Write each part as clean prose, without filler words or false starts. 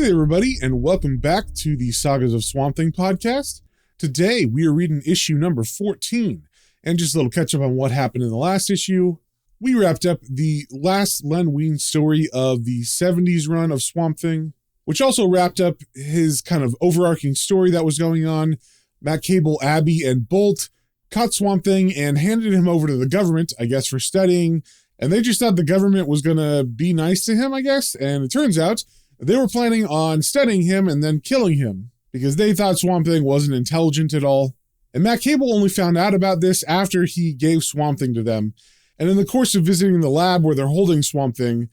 Hey everybody, and welcome back to the Sagas of Swamp Thing podcast. Today we are reading issue number 14, and just a little catch up on what happened in the last issue. We wrapped up the last Len Wein story of the 70s run of Swamp Thing, which also wrapped up his kind of overarching story that was going on. Matt Cable, Abby, and Bolt caught Swamp Thing and handed him over to the government, I guess, for studying, and they just thought the government was going to be nice to him, I guess, and it turns out they were planning on studying him and then killing him because they thought Swamp Thing wasn't intelligent at all. And Matt Cable only found out about this after he gave Swamp Thing to them. And in the course of visiting the lab where they're holding Swamp Thing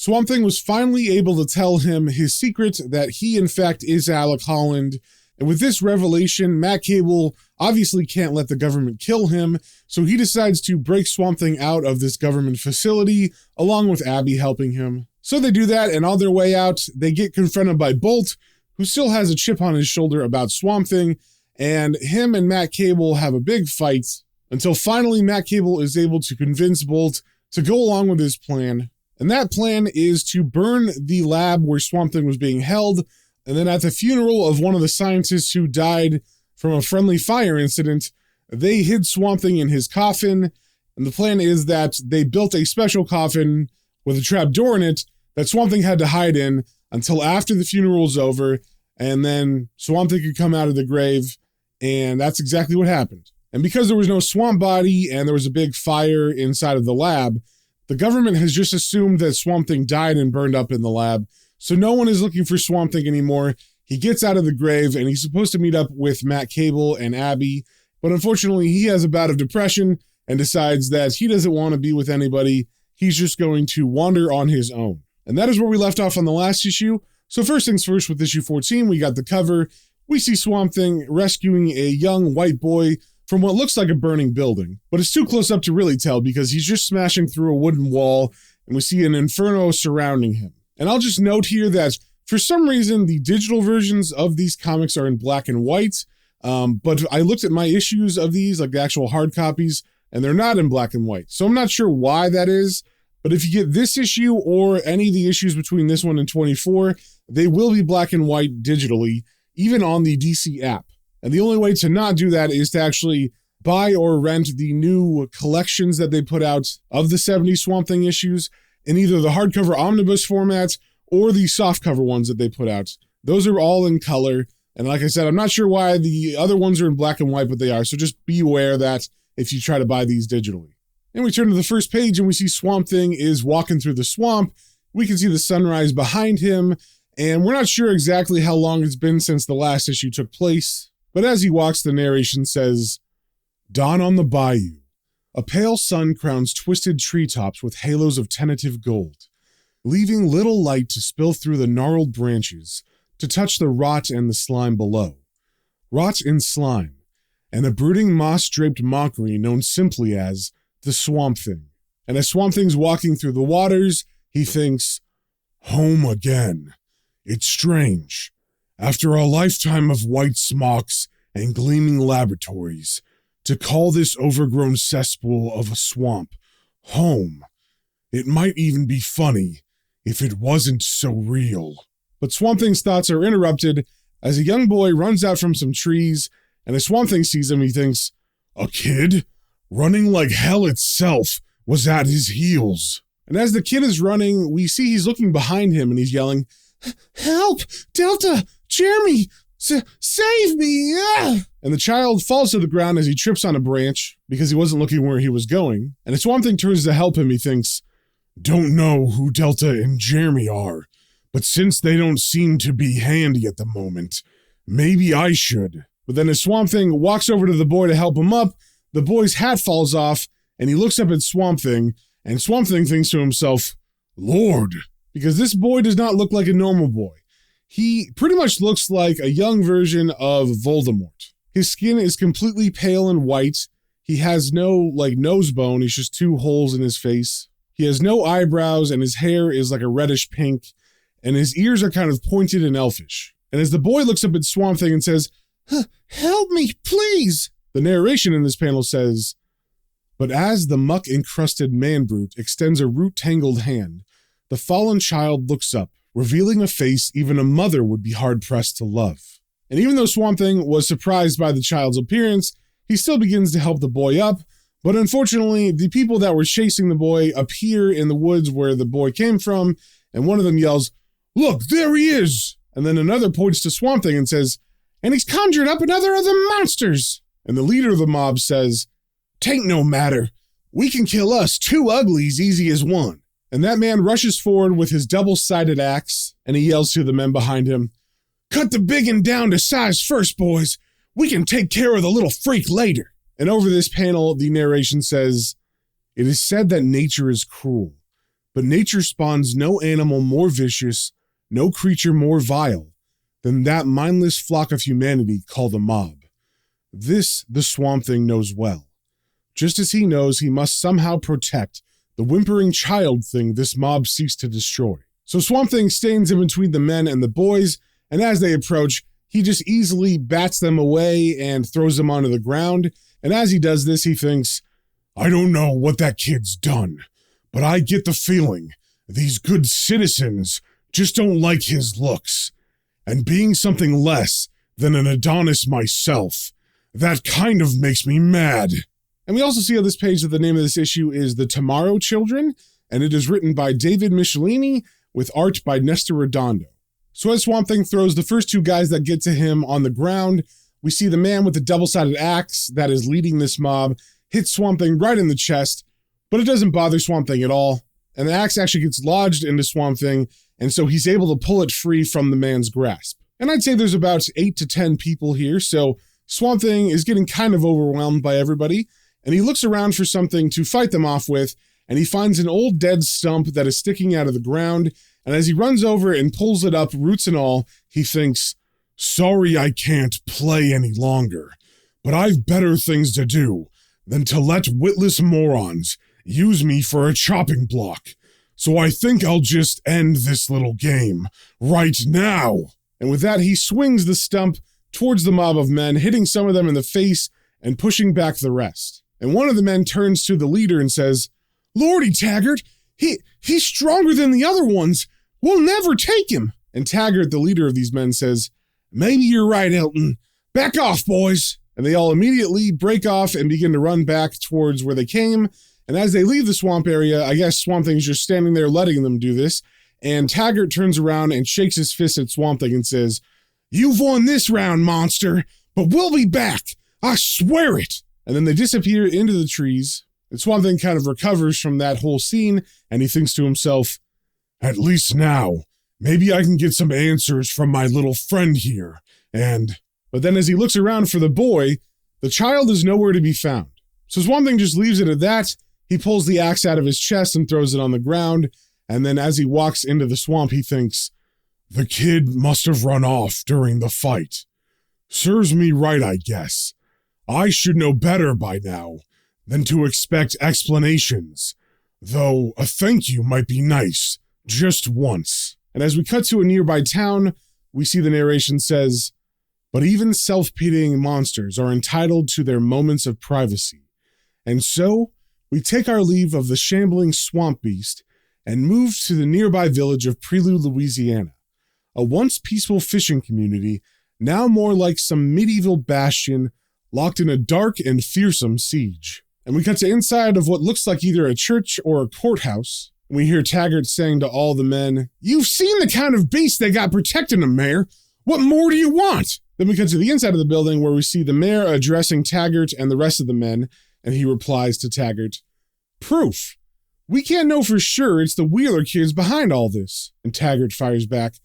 was finally able to tell him his secret that he, in fact, is Alec Holland. And with this revelation, Matt Cable obviously can't let the government kill him, so he decides to break Swamp Thing out of this government facility, along with Abby helping him. So they do that, and on their way out, they get confronted by Bolt, who still has a chip on his shoulder about Swamp Thing, and him and Matt Cable have a big fight, until finally Matt Cable is able to convince Bolt to go along with his plan. And that plan is to burn the lab where Swamp Thing was being held, and then at the funeral of one of the scientists who died from a friendly fire incident, they hid Swamp Thing in his coffin, and the plan is that they built a special coffin with a trap door in it that Swamp Thing had to hide in until after the funeral's over, and then Swamp Thing could come out of the grave, and that's exactly what happened. And because there was no swamp body and there was a big fire inside of the lab, the government has just assumed that Swamp Thing died and burned up in the lab, so no one is looking for Swamp Thing anymore. He gets out of the grave, and he's supposed to meet up with Matt Cable and Abby, but unfortunately he has a bout of depression and decides that he doesn't want to be with anybody. He's just going to wander on his own. And that is where we left off on the last issue. So first things first, with issue 14, we got the cover. We see Swamp Thing rescuing a young white boy from what looks like a burning building, but it's too close up to really tell because he's just smashing through a wooden wall, and we see an inferno surrounding him. And I'll just note here that for some reason, the digital versions of these comics are in black and white, but I looked at my issues of these, like the actual hard copies, and they're not in black and white. So I'm not sure why that is. But if you get this issue or any of the issues between this one and 24, they will be black and white digitally, even on the DC app. And the only way to not do that is to actually buy or rent the new collections that they put out of the 70s Swamp Thing issues in either the hardcover omnibus format or the softcover ones that they put out. Those are all in color. And like I said, I'm not sure why the other ones are in black and white, but they are. So just be aware that if you try to buy these digitally. And we turn to the first page and we see Swamp Thing is walking through the swamp. We can see the sunrise behind him, and we're not sure exactly how long it's been since the last issue took place. But as he walks, the narration says, "Dawn on the bayou. A pale sun crowns twisted treetops with halos of tentative gold, leaving little light to spill through the gnarled branches to touch the rot and the slime below. Rot and slime, and a brooding moss-draped mockery known simply as the Swamp Thing. And as Swamp Thing's walking through the waters, he thinks, home again. It's strange. After a lifetime of white smocks and gleaming laboratories, to call this overgrown cesspool of a swamp home. It might even be funny if it wasn't so real." But Swamp Thing's thoughts are interrupted as a young boy runs out from some trees, and as Swamp Thing sees him, he thinks, a kid? Running like hell itself was at his heels. And as the kid is running, we see he's looking behind him and he's yelling, "Help! Delta! Jeremy! Save me!" Ah! And the child falls to the ground as he trips on a branch because he wasn't looking where he was going. And as Swamp Thing turns to help him, he thinks, don't know who Delta and Jeremy are, but since they don't seem to be handy at the moment, maybe I should. But then as Swamp Thing walks over to the boy to help him up, the boy's hat falls off, and he looks up at Swamp Thing, and Swamp Thing thinks to himself, Lord, because this boy does not look like a normal boy. He pretty much looks like a young version of Voldemort. His skin is completely pale and white. He has no, nose bone. He's just two holes in his face. He has no eyebrows, and his hair is like a reddish pink, and his ears are kind of pointed and elfish. And as the boy looks up at Swamp Thing and says, help me, please, the narration in this panel says, but as the muck-encrusted man-brute extends a root-tangled hand, the fallen child looks up, revealing a face even a mother would be hard-pressed to love. And even though Swamp Thing was surprised by the child's appearance, he still begins to help the boy up, but unfortunately, the people that were chasing the boy appear in the woods where the boy came from, and one of them yells, "Look, there he is!" And then another points to Swamp Thing and says, "And he's conjured up another of the monsters!" And the leader of the mob says, "'Tain't no matter. We can kill us 2 uglies easy as one." And that man rushes forward with his double-sided axe, and he yells to the men behind him, "Cut the biggin down to size first, boys. We can take care of the little freak later." And over this panel, the narration says, "It is said that nature is cruel, but nature spawns no animal more vicious, no creature more vile, than that mindless flock of humanity called a mob. This the Swamp Thing knows well, just as he knows he must somehow protect the whimpering child thing this mob seeks to destroy. So Swamp Thing stands in between the men and the boys, and as they approach, he just easily bats them away and throws them onto the ground. And as he does this, he thinks, "I don't know what that kid's done, but I get the feeling these good citizens just don't like his looks. And being something less than an Adonis myself, that kind of makes me mad." And we also see on this page that the name of this issue is The Tomorrow Children, and it is written by David Michelini with art by Nestor Redondo. So as Swamp Thing throws the first 2 guys that get to him on the ground, we see the man with the double-sided axe that is leading this mob hit Swamp Thing right in the chest, but it doesn't bother Swamp Thing at all, and the axe actually gets lodged into Swamp Thing, and so he's able to pull it free from the man's grasp. And I'd say there's about 8 to 10 people here, so Swamp Thing is getting kind of overwhelmed by everybody, and he looks around for something to fight them off with, and he finds an old dead stump that is sticking out of the ground, and as he runs over and pulls it up, roots and all, he thinks, "Sorry I can't play any longer, but I've better things to do than to let witless morons use me for a chopping block. So I think I'll just end this little game right now." And with that, he swings the stump towards the mob of men, hitting some of them in the face and pushing back the rest. And one of the men turns to the leader and says, "Lordy, Taggart, he's stronger than the other ones. We'll never take him." And Taggart, the leader of these men, says, "Maybe you're right, Elton. Back off, boys." And they all immediately break off and begin to run back towards where they came. And as they leave the swamp area, I guess Swamp Thing's just standing there letting them do this. And Taggart turns around and shakes his fist at Swamp Thing and says, "You've won this round, monster, but we'll be back. I swear it." And then they disappear into the trees. And Swamp Thing kind of recovers from that whole scene, and he thinks to himself, "At least now, maybe I can get some answers from my little friend here." But then as he looks around for the boy, the child is nowhere to be found. So Swamp Thing just leaves it at that. He pulls the axe out of his chest and throws it on the ground. And then as he walks into the swamp, he thinks, "The kid must have run off during the fight. Serves me right, I guess. I should know better by now than to expect explanations, though a thank you might be nice, just once." And as we cut to a nearby town, we see the narration says, "But even self-pitying monsters are entitled to their moments of privacy. And so, we take our leave of the shambling swamp beast and move to the nearby village of Prelude, Louisiana, a once peaceful fishing community, now more like some medieval bastion locked in a dark and fearsome siege." And we cut to inside of what looks like either a church or a courthouse. And we hear Taggart saying to all the men, "You've seen the kind of beast they got protecting them, Mayor. What more do you want?" Then we cut to the inside of the building where we see the mayor addressing Taggart and the rest of the men, and he replies to Taggart, "Proof. We can't know for sure it's the Wheeler kids behind all this." And Taggart fires back,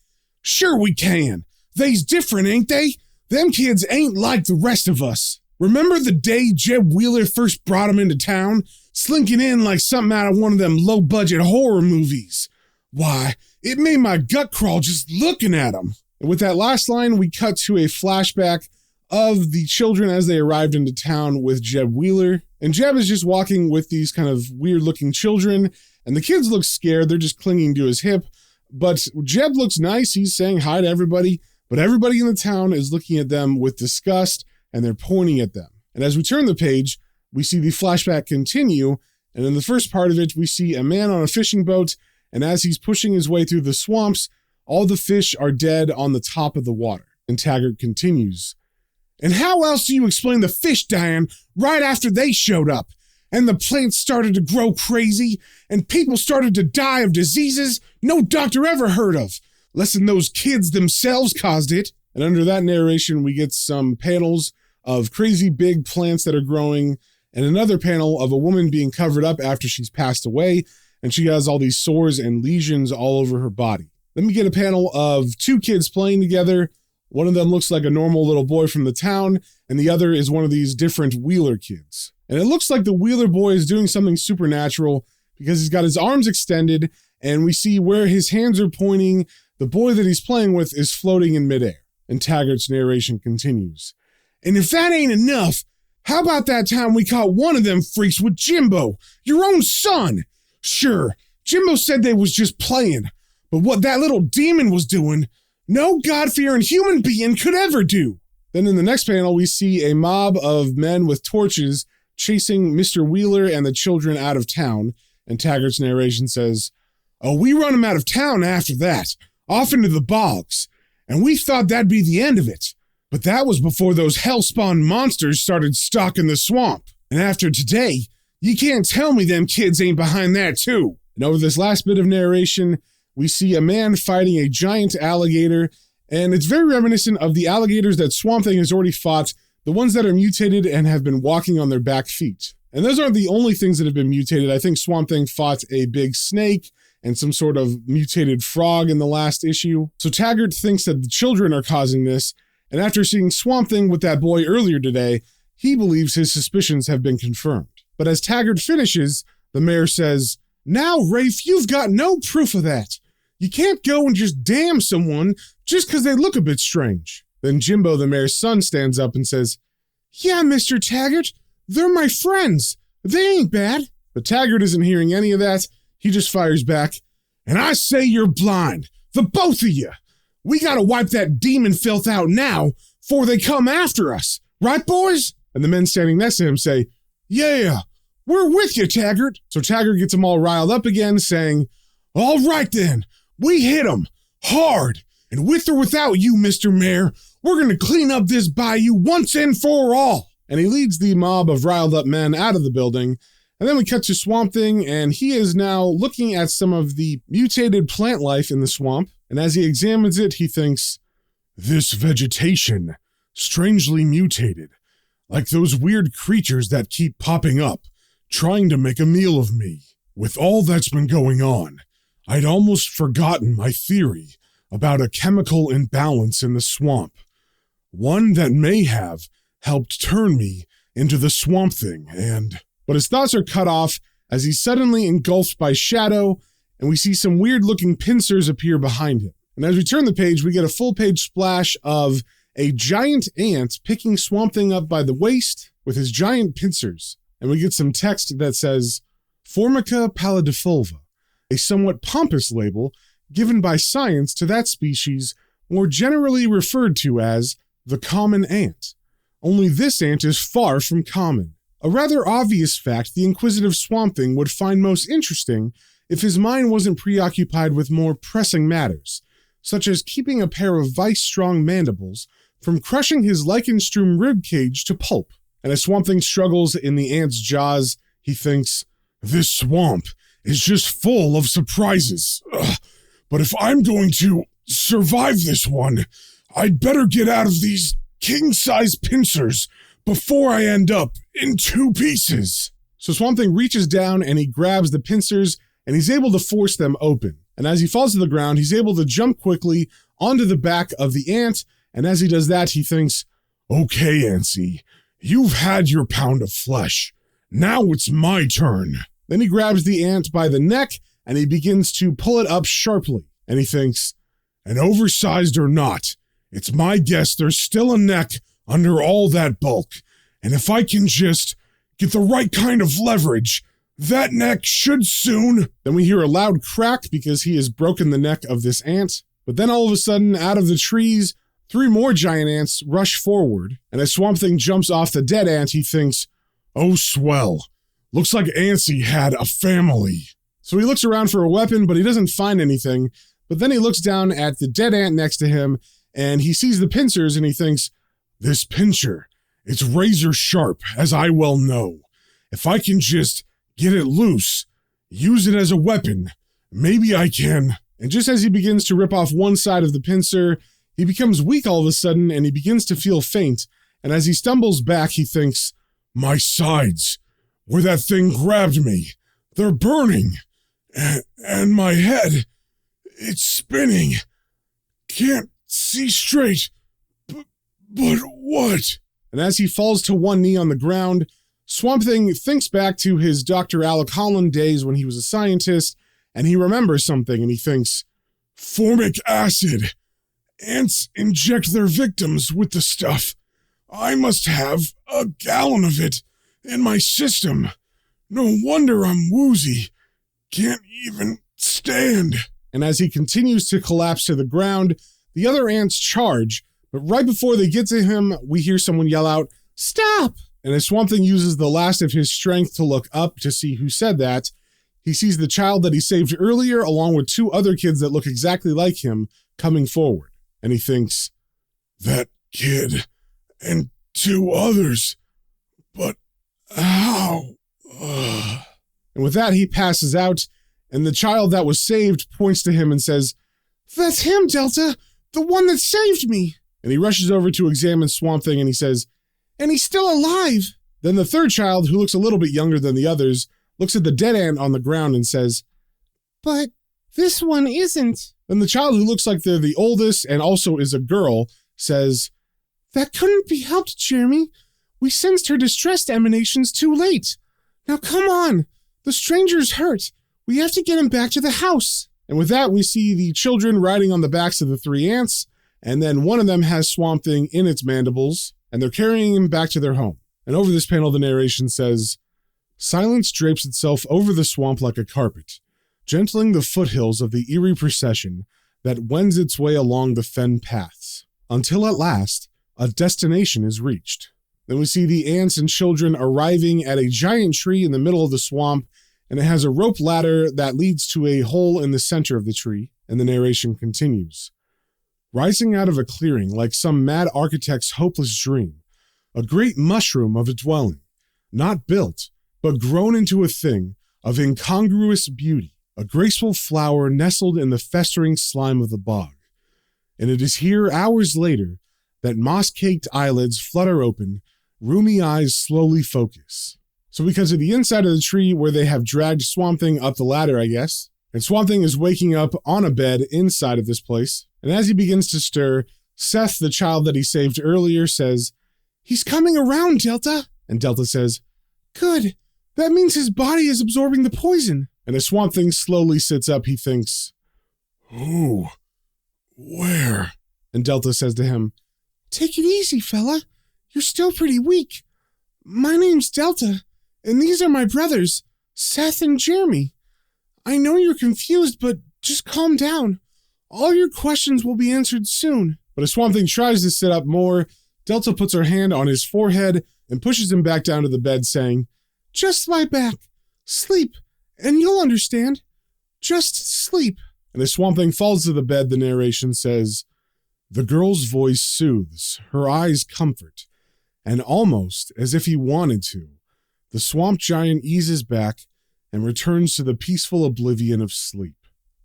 "Sure we can. They's different, ain't they? Them kids ain't like the rest of us. Remember the day Jeb Wheeler first brought 'em into town, slinking in like something out of one of them low-budget horror movies? Why, it made my gut crawl just looking at 'em." And with that last line, we cut to a flashback of the children as they arrived into town with Jeb Wheeler. And Jeb is just walking with these kind of weird-looking children, and the kids look scared. They're just clinging to his hip. But Jeb looks nice. He's saying hi to everybody, but everybody in the town is looking at them with disgust, and they're pointing at them. And as we turn the page, we see the flashback continue, and in the first part of it, we see a man on a fishing boat, and as he's pushing his way through the swamps, all the fish are dead on the top of the water. And Taggart continues, and how else do you explain the fish dying right after they showed up? And the plants started to grow crazy, and people started to die of diseases no doctor ever heard of, less than those kids themselves caused it. And under that narration, we get some panels of crazy big plants that are growing, and another panel of a woman being covered up after she's passed away, and she has all these sores and lesions all over her body. Then we get a panel of two kids playing together. One of them looks like a normal little boy from the town, and the other is one of these different Wheeler kids. And it looks like the Wheeler boy is doing something supernatural because he's got his arms extended, and we see where his hands are pointing. The boy that he's playing with is floating in midair. And Taggart's narration continues. And if that ain't enough, how about that time we caught one of them freaks with Jimbo, your own son? Sure, Jimbo said they was just playing, but what that little demon was doing, no God-fearing human being could ever do. Then in the next panel, we see a mob of men with torches chasing Mr. Wheeler and the children out of town, and Taggart's narration says, oh, we run them out of town after that, off into the bogs, and we thought that'd be the end of it. But that was before those hell-spawned monsters started stalking the swamp. And after today, you can't tell me them kids ain't behind that too. And over this last bit of narration, we see a man fighting a giant alligator, and it's very reminiscent of the alligators that Swamp Thing has already fought, the ones that are mutated and have been walking on their back feet. And those aren't the only things that have been mutated. I think Swamp Thing fought a big snake and some sort of mutated frog in the last issue. So Taggart thinks that the children are causing this, and after seeing Swamp Thing with that boy earlier today, he believes his suspicions have been confirmed. But as Taggart finishes, the mayor says, now, Rafe, you've got no proof of that. You can't go and just damn someone just because they look a bit strange. Then Jimbo, the mayor's son, stands up and says, yeah, Mr. Taggart, they're my friends. They ain't bad. But Taggart isn't hearing any of that. He just fires back, and I say you're blind, the both of you. We gotta wipe that demon filth out now before they come after us. Right, boys? And the men standing next to him say, yeah, we're with you, Taggart. So Taggart gets them all riled up again, saying, all right then, we hit them hard. And with or without you, Mr. Mayor, we're gonna clean up this bayou once and for all. And he leads the mob of riled up men out of the building. And then we cut to Swamp Thing, and he is now looking at some of the mutated plant life in the swamp. And as he examines it, he thinks, this vegetation, strangely mutated, like those weird creatures that keep popping up, trying to make a meal of me. With all that's been going on, I'd almost forgotten my theory about a chemical imbalance in the swamp, one that may have helped turn me into the Swamp Thing, But his thoughts are cut off as he's suddenly engulfed by shadow, and we see some weird-looking pincers appear behind him. And as we turn the page, we get a full-page splash of a giant ant picking Swamp Thing up by the waist with his giant pincers. And we get some text that says, Formica pallidiflora, a somewhat pompous label given by science to that species more generally referred to as the common ant. Only this ant is far from common. A rather obvious fact the inquisitive Swamp Thing would find most interesting if his mind wasn't preoccupied with more pressing matters, such as keeping a pair of vice-strong mandibles from crushing his Lycanstrom ribcage to pulp. And as Swamp Thing struggles in the ant's jaws, he thinks, this swamp is just full of surprises. Ugh. But if I'm going to survive this one, I'd better get out of these king-size pincers before I end up in two pieces. So Swamp Thing reaches down and he grabs the pincers and he's able to force them open. And as he falls to the ground, he's able to jump quickly onto the back of the ant. And as he does that, he thinks, okay, Antsy, you've had your pound of flesh. Now it's my turn. Then he grabs the ant by the neck and he begins to pull it up sharply. And he thinks, and oversized or not, it's my guess there's still a neck under all that bulk, and if I can just get the right kind of leverage, that neck should soon... Then we hear a loud crack because he has broken the neck of this ant, but then all of a sudden, out of the trees, 3 more giant ants rush forward, and as Swamp Thing jumps off the dead ant, he thinks, oh swell, looks like Antsy had a family. So he looks around for a weapon, but he doesn't find anything, But then he looks down at the dead ant next to him, and he sees the pincers, and he thinks, this pincher, it's razor sharp, as I well know. If I can just get it loose, use it as a weapon, maybe I can. And just as he begins to rip off one side of the pincer, he becomes weak all of a sudden, and he begins to feel faint. And as he stumbles back, he thinks, my sides, where that thing grabbed me, they're burning. And my head, it's spinning. Can't see straight. But what? And as he falls to one knee on the ground, Swamp Thing thinks back to his Dr. Alec Holland days when he was a scientist, and he remembers something, and he thinks, formic acid. Ants inject their victims with the stuff. I must have a gallon of it in my system. No wonder I'm woozy. Can't even stand. And as he continues to collapse to the ground, the other ants charge, but right before they get to him, we hear someone yell out, stop! And as Swamp Thing uses the last of his strength to look up to see who said that, he sees the child that he saved earlier along with two other kids that look exactly like him coming forward. And he thinks, that kid and two others, but how? And with that, he passes out, and the child that was saved points to him and says, that's him, Delta, the one that saved me. And he rushes over to examine Swamp Thing, and he says, and he's still alive. Then the third child, who looks a little bit younger than the others, looks at the dead ant on the ground and says, but this one isn't. Then the child, who looks like they're the oldest and also is a girl, says, that couldn't be helped, Jeremy. We sensed her distressed emanations too late. Now come on. The stranger's hurt. We have to get him back to the house. And with that, we see the children riding on the backs of the three ants, and then one of them has Swamp Thing in its mandibles, and they're carrying him back to their home. And over this panel, the narration says, silence drapes itself over the swamp like a carpet, gentling the foothills of the eerie procession that wends its way along the fen paths, until at last, a destination is reached. Then we see the ants and children arriving at a giant tree in the middle of the swamp, and it has a rope ladder that leads to a hole in the center of the tree, and the narration continues. Rising out of a clearing like some mad architect's hopeless dream, a great mushroom of a dwelling, not built, but grown into a thing of incongruous beauty, a graceful flower nestled in the festering slime of the bog. And it is here, hours later, that moss-caked eyelids flutter open, roomy eyes slowly focus. So because of the inside of the tree where they have dragged Swamp Thing up the ladder, I guess, and Swamp Thing is waking up on a bed inside of this place, and as he begins to stir, Seth, the child that he saved earlier, says, he's coming around, Delta. And Delta says, good. That means his body is absorbing the poison. And as Swamp Thing slowly sits up, he thinks, who? Where? And Delta says to him, take it easy, fella. You're still pretty weak. My name's Delta, and these are my brothers, Seth and Jeremy. I know you're confused, but just calm down. All your questions will be answered soon. But as Swamp Thing tries to sit up more, Delta puts her hand on his forehead and pushes him back down to the bed, saying, just lie back, sleep, and you'll understand. Just sleep. And as Swamp Thing falls to the bed, the narration says, the girl's voice soothes, her eyes comfort, and almost as if he wanted to, the swamp giant eases back and returns to the peaceful oblivion of sleep.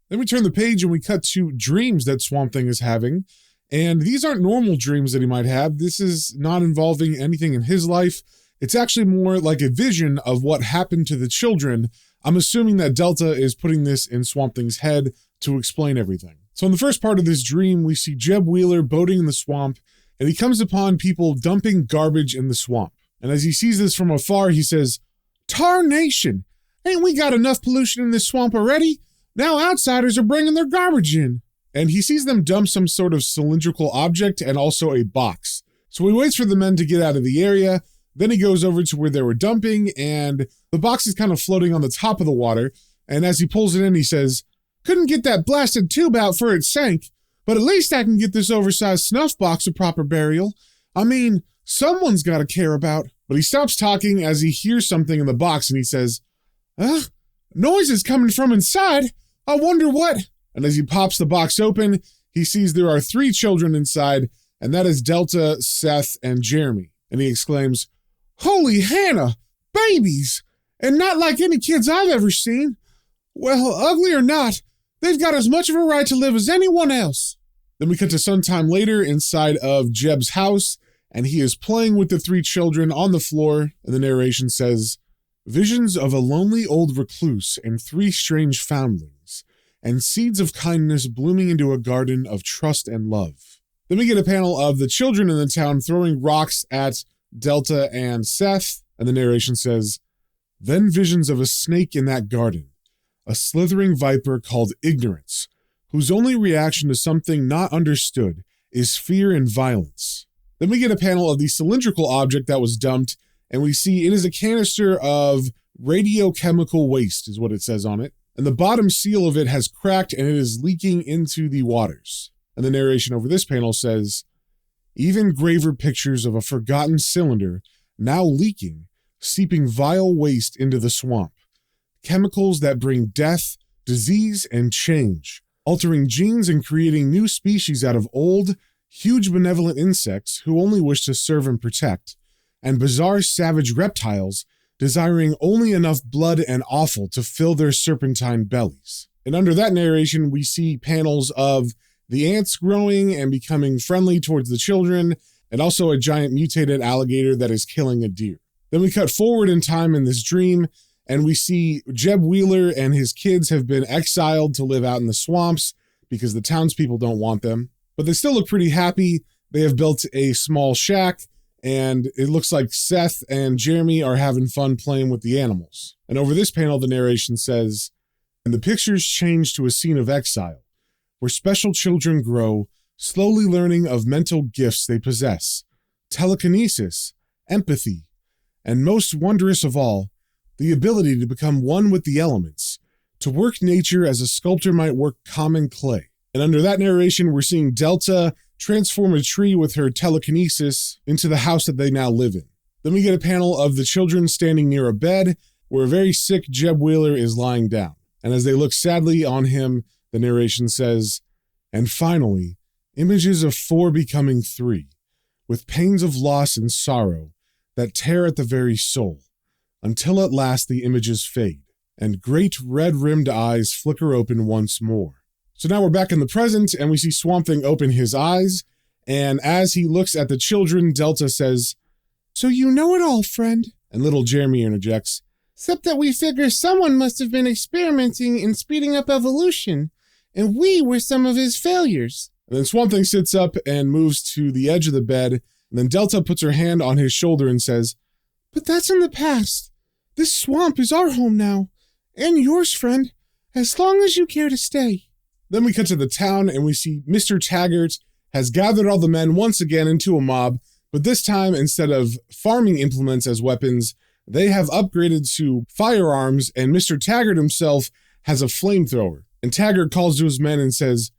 Then we turn the page and we cut to dreams that Swamp Thing is having. And these aren't normal dreams that he might have. This is not involving anything in his life. It's actually more like a vision of what happened to the children. I'm assuming that Delta is putting this in Swamp Thing's head to explain everything. So in the first part of this dream, we see Jeb Wheeler boating in the swamp, and he comes upon people dumping garbage in the swamp. And as he sees this from afar, he says, tarnation! Ain't we got enough pollution in this swamp already? Now outsiders are bringing their garbage in. And he sees them dump some sort of cylindrical object and also a box. So he waits for the men to get out of the area. Then he goes over to where they were dumping, and the box is kind of floating on the top of the water. And as he pulls it in, he says, couldn't get that blasted tube out for it sank, but at least I can get this oversized snuff box a proper burial. I mean, someone's got to care about. But he stops talking as he hears something in the box, and he says, noise is coming from inside. I wonder what. And as he pops the box open, he sees there are 3 children inside, and that is Delta, Seth, and Jeremy. And he exclaims, "Holy Hannah, babies! And not like any kids I've ever seen. Well, ugly or not, they've got as much of a right to live as anyone else." Then we cut to sometime later inside of Jeb's house, and he is playing with the 3 children on the floor, and the narration says, "Visions of a lonely old recluse and 3 strange foundlings, and seeds of kindness blooming into a garden of trust and love." Then we get a panel of the children in the town throwing rocks at Delta and Seth, and the narration says, "Then visions of a snake in that garden, a slithering viper called ignorance, whose only reaction to something not understood is fear and violence." Then we get a panel of the cylindrical object that was dumped, and we see it is a canister of radiochemical waste, is what it says on it. And the bottom seal of it has cracked and it is leaking into the waters. And the narration over this panel says, "Even graver pictures of a forgotten cylinder, now leaking, seeping vile waste into the swamp. Chemicals that bring death, disease, and change, altering genes and creating new species out of old, huge benevolent insects who only wish to serve and protect, and bizarre savage reptiles desiring only enough blood and offal to fill their serpentine bellies." And under that narration, we see panels of the ants growing and becoming friendly towards the children, and also a giant mutated alligator that is killing a deer. Then we cut forward in time in this dream, and we see Jeb Wheeler and his kids have been exiled to live out in the swamps because the townspeople don't want them. But they still look pretty happy. They have built a small shack, and it looks like Seth and Jeremy are having fun playing with the animals. And over this panel, the narration says, "And the pictures change to a scene of exile, where special children grow, slowly learning of mental gifts they possess, telekinesis, empathy, and most wondrous of all, the ability to become one with the elements, to work nature as a sculptor might work common clay." And under that narration, we're seeing Delta transform a tree with her telekinesis into the house that they now live in. Then we get a panel of the children standing near a bed where a very sick Jeb Wheeler is lying down. And as they look sadly on him, the narration says, "And finally, images of 4 becoming 3, with pains of loss and sorrow that tear at the very soul, until at last the images fade, and great red-rimmed eyes flicker open once more." So now we're back in the present, and we see Swamp Thing open his eyes, and as he looks at the children, Delta says, "So you know it all, friend." And little Jeremy interjects, "Except that we figure someone must have been experimenting in speeding up evolution, and we were some of his failures." And then Swamp Thing sits up and moves to the edge of the bed, and then Delta puts her hand on his shoulder and says, "But that's in the past. This swamp is our home now, and yours, friend, as long as you care to stay." Then we cut to the town, and we see Mr. Taggart has gathered all the men once again into a mob, but this time, instead of farming implements as weapons, they have upgraded to firearms, and Mr. Taggart himself has a flamethrower. And Taggart calls to his men and says,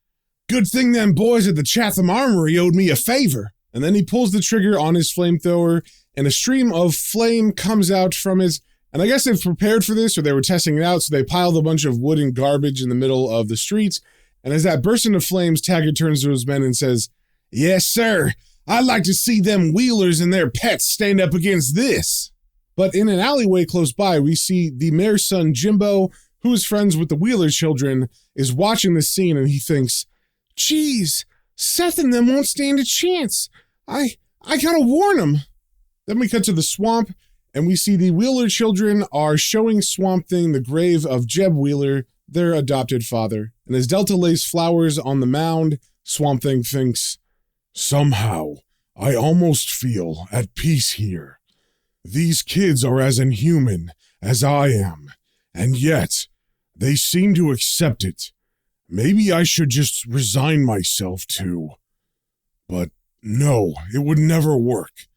"Good thing them boys at the Chatham Armory owed me a favor." And then he pulls the trigger on his flamethrower, and a stream of flame comes out from it. And I guess they've prepared for this, or they were testing it out, so they piled a bunch of wood and garbage in the middle of the street. And as that bursts into flames, Taggart turns to his men and says, "Yes, sir, I'd like to see them Wheelers and their pets stand up against this." But in an alleyway close by, we see the mayor's son, Jimbo, who is friends with the Wheeler children, is watching this scene, and he thinks, "Geez, Seth and them won't stand a chance. I gotta warn them." Then we cut to the swamp, and we see the Wheeler children are showing Swamp Thing the grave of Jeb Wheeler, their adopted father. And as Delta lays flowers on the mound, Swamp Thing thinks, "Somehow, I almost feel at peace here. These kids are as inhuman as I am, and yet they seem to accept it. Maybe I should just resign myself to. But no, it would never work.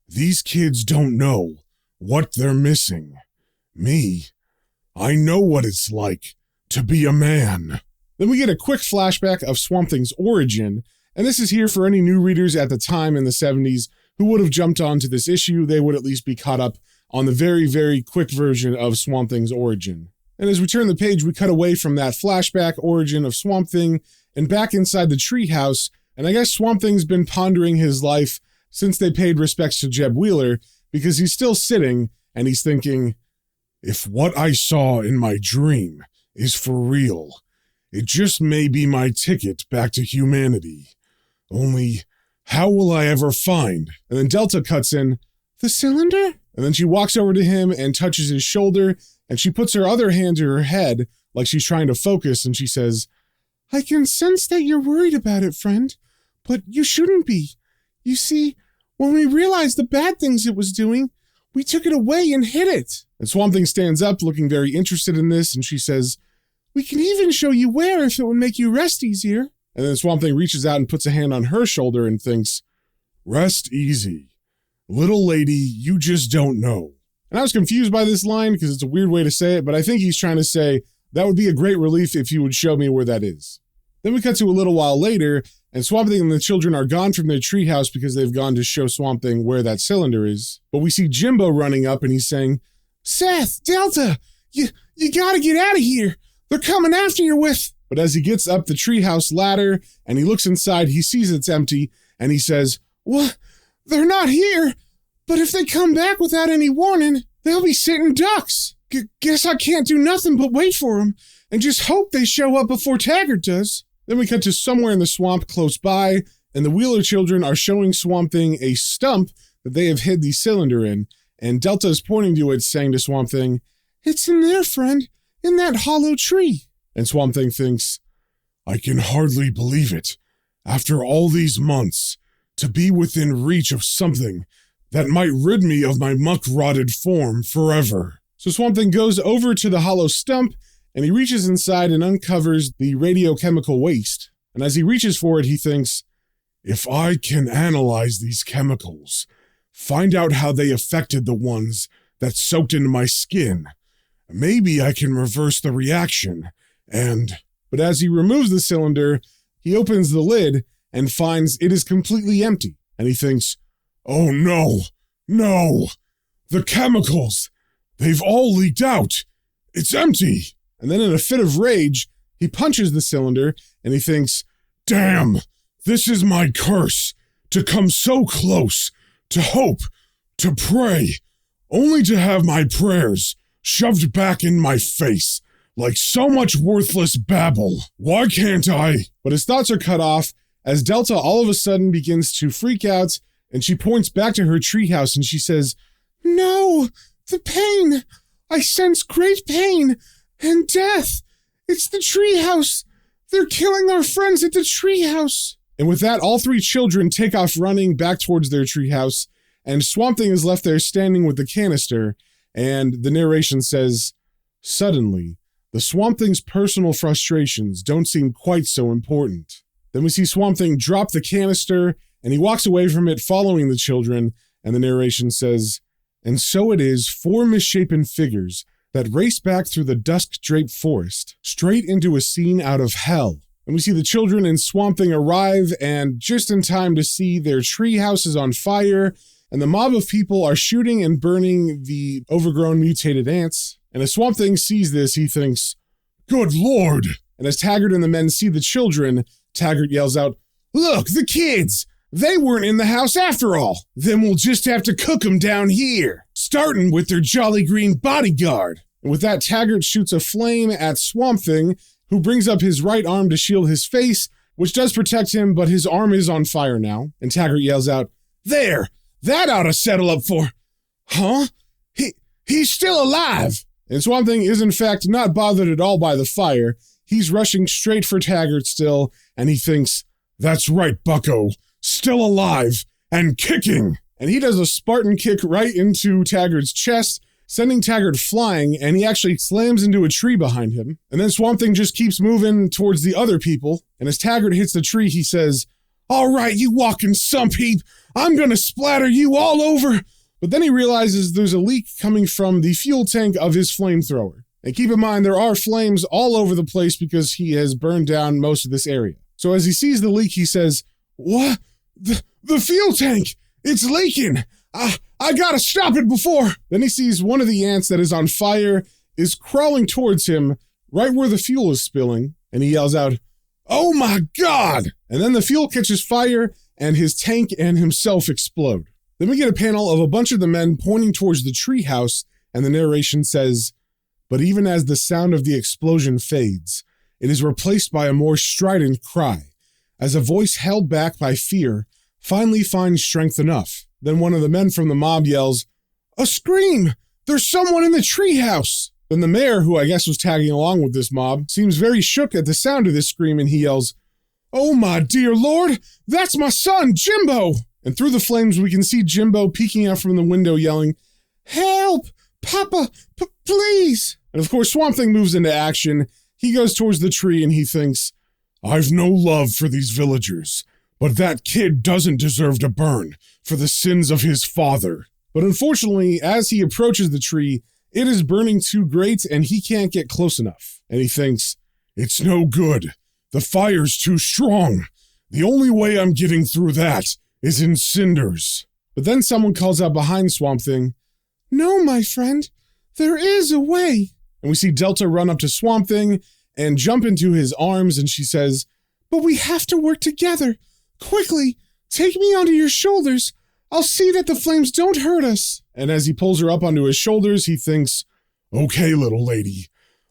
These kids don't know what they're missing. Me, I know what it's like to be a man." Then we get a quick flashback of Swamp Thing's origin, and this is here for any new readers at the time in the 70s who would have jumped onto this issue. They would at least be caught up on the very, very quick version of Swamp Thing's origin. And as we turn the page, we cut away from that flashback origin of Swamp Thing and back inside the treehouse. And I guess Swamp Thing's been pondering his life since they paid respects to Jeb Wheeler, because he's still sitting and he's thinking, if what I saw in my dream is for real, it just may be my ticket back to humanity. Only, how will I ever find? And then Delta cuts in, the cylinder? And then she walks over to him and touches his shoulder, and she puts her other hand to her head like she's trying to focus, and she says, I can sense that you're worried about it, friend, but you shouldn't be. You see, when we realized the bad things it was doing, we took it away and hid it. And Swamp Thing stands up, looking very interested in this, and she says, we can even show you where if it would make you rest easier. And then Swamp Thing reaches out and puts a hand on her shoulder and thinks, rest easy. Little lady, you just don't know. And I was confused by this line because it's a weird way to say it, but I think he's trying to say, that would be a great relief if you would show me where that is. Then we cut to a little while later, and Swamp Thing and the children are gone from their treehouse because they've gone to show Swamp Thing where that cylinder is. But we see Jimbo running up and he's saying, Seth, Delta, you gotta get out of here. They're coming after you with... But as he gets up the treehouse ladder and he looks inside, he sees it's empty and he says, what? They're not here. But if they come back without any warning, they'll be sitting ducks. Guess I can't do nothing but wait for them and just hope they show up before Taggart does. Then we cut to somewhere in the swamp close by, and the Wheeler children are showing Swamp Thing a stump that they have hid the cylinder in, and Delta is pointing to it, saying to Swamp Thing, it's in there, friend, in that hollow tree. And Swamp Thing thinks, I can hardly believe it. After all these months, to be within reach of something that might rid me of my muck-rotted form forever. So Swamp Thing goes over to the hollow stump, and he reaches inside and uncovers the radiochemical waste. And as he reaches for it, he thinks, if I can analyze these chemicals, find out how they affected the ones that soaked into my skin, maybe I can reverse the reaction. But as he removes the cylinder, he opens the lid and finds it is completely empty. And he thinks, oh no, the chemicals, they've all leaked out. It's empty. And then in a fit of rage, he punches the cylinder and he thinks, damn, this is my curse, to come so close, to hope, to pray, only to have my prayers shoved back in my face. Like so much worthless babble. Why can't I? But his thoughts are cut off as Delta all of a sudden begins to freak out, and she points back to her treehouse and she says, no, the pain. I sense great pain and death. It's the treehouse. They're killing our friends at the treehouse. And with that, all three children take off running back towards their treehouse, and Swamp Thing is left there standing with the canister, and the narration says, suddenly, the Swamp Thing's personal frustrations don't seem quite so important. Then we see Swamp Thing drop the canister, and he walks away from it following the children, and the narration says, and so it is 4 misshapen figures that race back through the dusk-draped forest, straight into a scene out of hell. And we see the children and Swamp Thing arrive, and just in time to see their tree house is on fire, and the mob of people are shooting and burning the overgrown mutated ants. And as Swamp Thing sees this, he thinks, good Lord! And as Taggart and the men see the children, Taggart yells out, look, the kids! They weren't in the house after all! Then we'll just have to cook them down here, starting with their jolly green bodyguard. And with that, Taggart shoots a flame at Swamp Thing, who brings up his right arm to shield his face, which does protect him, but his arm is on fire now. And Taggart yells out, there! That ought to settle up for... Huh? He's still alive! And Swamp Thing is in fact not bothered at all by the fire. He's rushing straight for Taggart still, and he thinks, that's right, bucko, still alive, and kicking! And he does a Spartan kick right into Taggart's chest, sending Taggart flying, and he actually slams into a tree behind him. And then Swamp Thing just keeps moving towards the other people, and as Taggart hits the tree, he says, all right, you walking sump heap, I'm gonna splatter you all over! But then he realizes there's a leak coming from the fuel tank of his flamethrower. And keep in mind, there are flames all over the place because he has burned down most of this area. So as he sees the leak, he says, what? The fuel tank! It's leaking! I gotta stop it before! Then he sees one of the ants that is on fire, is crawling towards him right where the fuel is spilling, and he yells out, "Oh my God!" And then the fuel catches fire, and his tank and himself explode. Then we get a panel of a bunch of the men pointing towards the treehouse, and the narration says, "But even as the sound of the explosion fades, it is replaced by a more strident cry, as a voice held back by fear finally finds strength enough. Then one of the men from the mob yells, 'A scream! There's someone in the treehouse!' Then the mayor, who I guess was tagging along with this mob, seems very shook at the sound of this scream, and he yells, 'Oh my dear Lord, that's my son, Jimbo!' And through the flames, we can see Jimbo peeking out from the window yelling, 'Help! Papa, please!' And of course, Swamp Thing moves into action. He goes towards the tree and he thinks, 'I've no love for these villagers, but that kid doesn't deserve to burn for the sins of his father.' But unfortunately, as he approaches the tree, it is burning too great and he can't get close enough. And he thinks, 'It's no good. The fire's too strong. The only way I'm getting through that is in cinders.' But then someone calls out behind Swamp Thing, 'No, my friend, there is a way.' And we see Delta run up to Swamp Thing and jump into his arms, and she says, 'But we have to work together. Quickly, take me onto your shoulders. I'll see that the flames don't hurt us.' And as he pulls her up onto his shoulders, he thinks, 'Okay, little lady,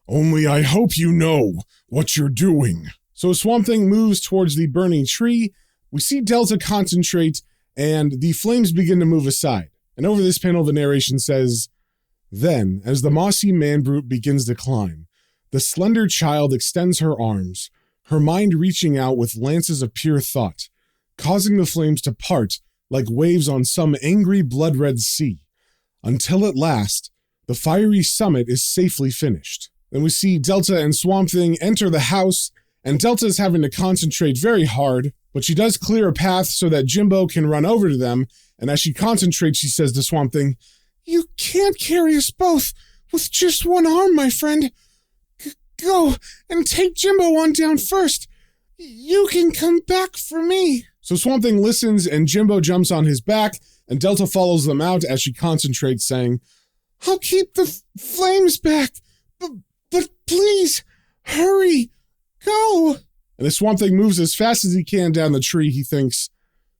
only I hope you know what you're doing.' So as Swamp Thing moves towards the burning tree, we see Delta concentrate, and the flames begin to move aside. And over this panel, the narration says, 'Then, as the mossy man-brute begins to climb, the slender child extends her arms, her mind reaching out with lances of pure thought, causing the flames to part like waves on some angry blood-red sea, until at last, the fiery summit is safely finished.' Then we see Delta and Swamp Thing enter the house, and Delta is having to concentrate very hard, but she does clear a path so that Jimbo can run over to them, and as she concentrates, she says to Swamp Thing, 'You can't carry us both with just one arm, my friend. Go and take Jimbo on down first. You can come back for me.' So Swamp Thing listens, and Jimbo jumps on his back, and Delta follows them out as she concentrates, saying, 'I'll keep the flames back, but please, hurry, go.' And as Swamp Thing moves as fast as he can down the tree, he thinks,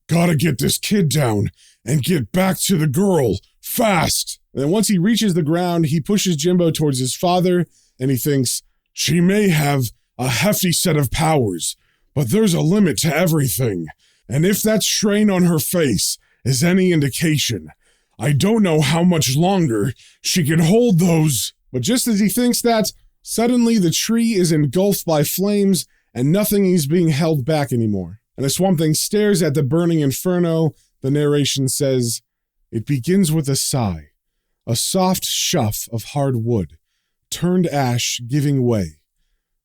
'Gotta get this kid down and get back to the girl, fast.' And then once he reaches the ground, he pushes Jimbo towards his father, and he thinks, 'She may have a hefty set of powers, but there's a limit to everything. And if that strain on her face is any indication, I don't know how much longer she can hold those.' But just as he thinks that, suddenly the tree is engulfed by flames, and nothing is being held back anymore. And as Swamp Thing stares at the burning inferno, the narration says, 'It begins with a sigh, a soft shuff of hard wood, turned ash giving way,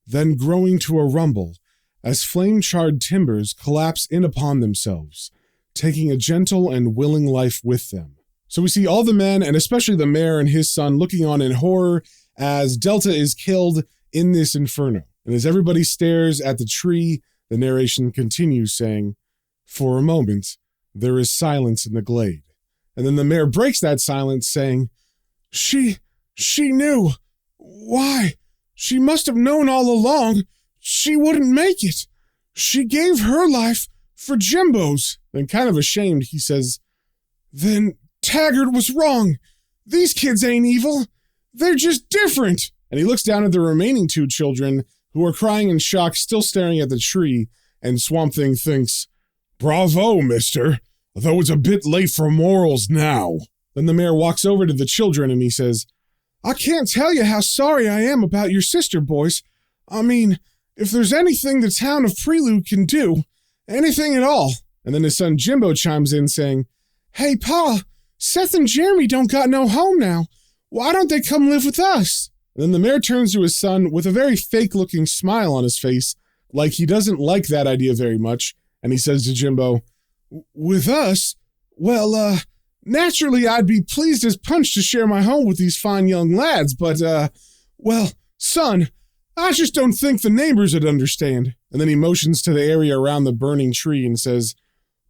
then growing to a rumble as flame-charred timbers collapse in upon themselves, taking a gentle and willing life with them.' So we see all the men, and especially the mayor and his son, looking on in horror as Delta is killed in this inferno. And as everybody stares at the tree, the narration continues saying, 'For a moment, there is silence in the glade.' And then the mayor breaks that silence saying, 'She knew. Why? She must have known all along she wouldn't make it. She gave her life for Jimbo's.' Then kind of ashamed, he says, 'Then Taggart was wrong. These kids ain't evil. They're just different.' And he looks down at the remaining two children, who are crying in shock, still staring at the tree, and Swamp Thing thinks, 'Bravo, mister, though it's a bit late for morals now.' Then the mayor walks over to the children and he says, 'I can't tell you how sorry I am about your sister, boys. I mean, if there's anything the town of Prelude can do, anything at all.' And then his son Jimbo chimes in saying, 'Hey, Pa, Seth and Jeremy don't got no home now. Why don't they come live with us?' And then the mayor turns to his son with a very fake-looking smile on his face, like he doesn't like that idea very much, and he says to Jimbo, 'With us? Well, naturally I'd be pleased as punch to share my home with these fine young lads, but, well, son, I just don't think the neighbors would understand.' And then he motions to the area around the burning tree and says,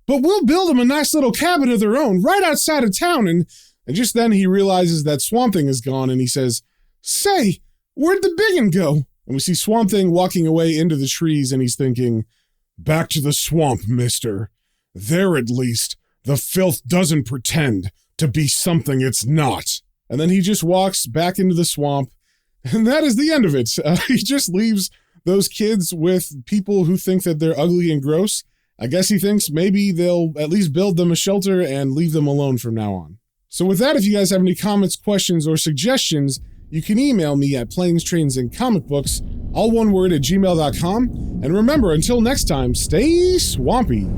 'But we'll build them a nice little cabin of their own right outside of town.' And just then he realizes that Swamp Thing is gone, and he says, Say, where'd the biggin go? And we see Swamp Thing walking away into the trees, and he's thinking, back to the swamp, mister. There, at least, the filth doesn't pretend to be something it's not. And then he just walks back into the swamp, and that is the end of it. He just leaves those kids with people who think that they're ugly and gross. I guess he thinks maybe they'll at least build them a shelter and leave them alone from now on. So with that, if you guys have any comments, questions, or suggestions, you can email me at planes, trains, and comic books, all one word, at gmail.com. And remember, until next time, stay swampy.